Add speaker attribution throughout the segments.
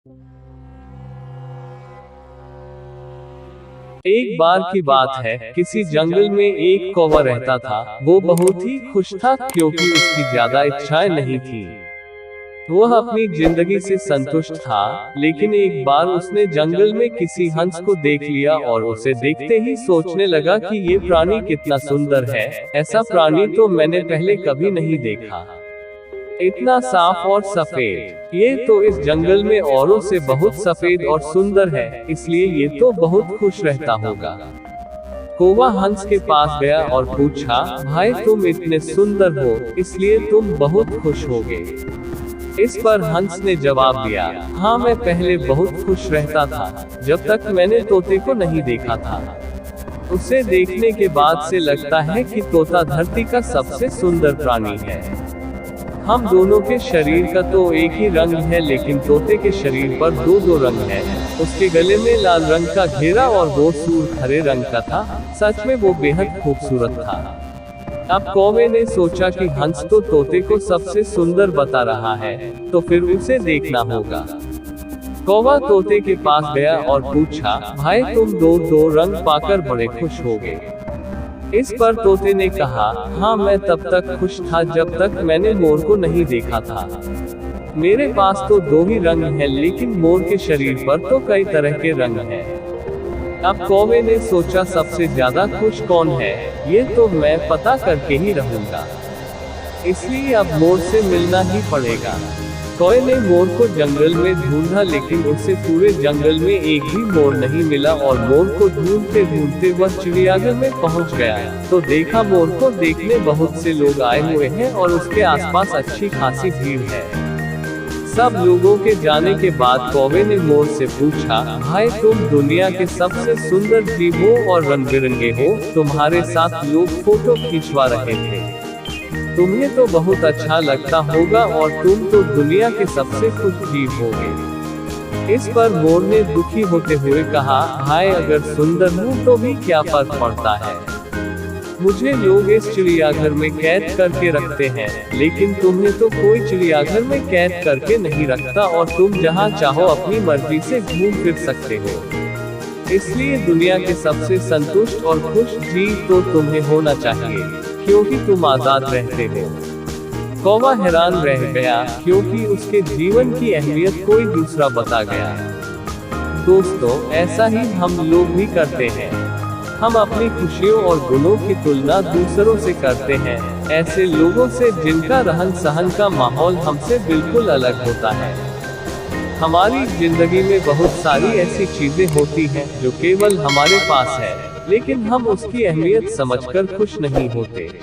Speaker 1: एक बार की बात है, किसी जंगल में एक कौवा रहता था। वो बहुत ही खुश था क्योंकि उसकी ज्यादा इच्छाएं नहीं थी। वह अपनी जिंदगी से संतुष्ट था, लेकिन एक बार उसने जंगल में किसी हंस को देख लिया और उसे देखते ही सोचने लगा कि ये प्राणी कितना सुंदर है। ऐसा प्राणी तो मैंने पहले कभी नहीं देखा। इतना साफ और सफेद, ये तो इस जंगल में औरों से बहुत सफेद और सुंदर है, इसलिए ये तो बहुत खुश रहता होगा। कौवा हंस के पास गया और पूछा, भाई तुम इतने सुंदर हो, इसलिए तुम बहुत खुश होगे। इस पर हंस ने जवाब दिया, हाँ मैं पहले बहुत खुश रहता था, जब तक मैंने तोते को नहीं देखा था। उसे देखने के बाद से लगता है कि तोता धरती का सबसे सुंदर प्राणी है। हम दोनों के शरीर का तो एक ही रंग है, लेकिन तोते के शरीर पर दो दो रंग है। उसके गले में लाल रंग का घेरा और वो सूर हरे रंग का था। सच में वो बेहद खूबसूरत था। अब कौवे ने सोचा कि हंस तो तोते को सबसे सुंदर बता रहा है, तो फिर उसे देखना होगा। कौवा तोते के पास गया और पूछा, भाई तुम दो रंग पाकर बड़े खुश होगे। इस पर तोते ने कहा, हाँ मैं तब तक खुश था जब तक मैंने मोर को नहीं देखा था। मेरे पास तो दो ही रंग हैं, लेकिन मोर के शरीर पर तो कई तरह के रंग हैं। अब कौवे ने सोचा सबसे ज्यादा खुश कौन है, ये तो मैं पता करके ही रहूंगा। इसलिए अब मोर से मिलना ही पड़ेगा। कौवे ने मोर को जंगल में ढूंढा, लेकिन उसे पूरे जंगल में एक भी मोर नहीं मिला और मोर को ढूंढते ढूंढते वह चिड़ियाघर में पहुंच गया। तो देखा मोर को देखने बहुत से लोग आए हुए हैं और उसके आसपास अच्छी खासी भीड़ है। सब लोगों के जाने के बाद कौवे ने मोर से पूछा, भाई तुम दुनिया के सबसे सुंदर जीव हो और रंग बिरंगे हो, तुम्हारे साथ लोग फोटो खिंचवा रहे थे। तुम्हें तो बहुत अच्छा लगता होगा और तुम तो दुनिया के सबसे खुश जीव होगे। इस पर मोर ने दुखी होते हुए कहा, भाई अगर सुंदर हूँ तो भी क्या फर्क पड़ता है। मुझे लोग इस चिड़ियाघर में कैद करके रखते हैं, लेकिन तुम्हें तो कोई चिड़ियाघर में कैद करके नहीं रखता और तुम जहाँ चाहो अपनी मर्जी से घूम फिर सकते हो। इसलिए दुनिया के सबसे संतुष्ट और खुश जीव तो तुम्हें होना चाहिए, क्योंकि तुम आजाद रहते हो। कौवा हैरान रह गया, क्योंकि उसके जीवन की अहमियत कोई दूसरा बता गया। दोस्तों, ऐसा ही हम लोग भी करते हैं। हम अपनी खुशियों और गुणों की तुलना दूसरों से करते हैं, ऐसे लोगों से जिनका रहन सहन का माहौल हमसे बिल्कुल अलग होता है। हमारी जिंदगी में बहुत सारी ऐसी चीजें होती हैं जो केवल हमारे पास है, लेकिन हम उसकी अहमियत समझकर खुश नहीं होते।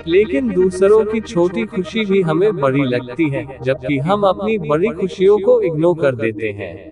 Speaker 1: लेकिन दूसरों की छोटी खुशी भी हमें बड़ी लगती है, जबकि हम अपनी बड़ी खुशियों को इग्नोर कर देते हैं।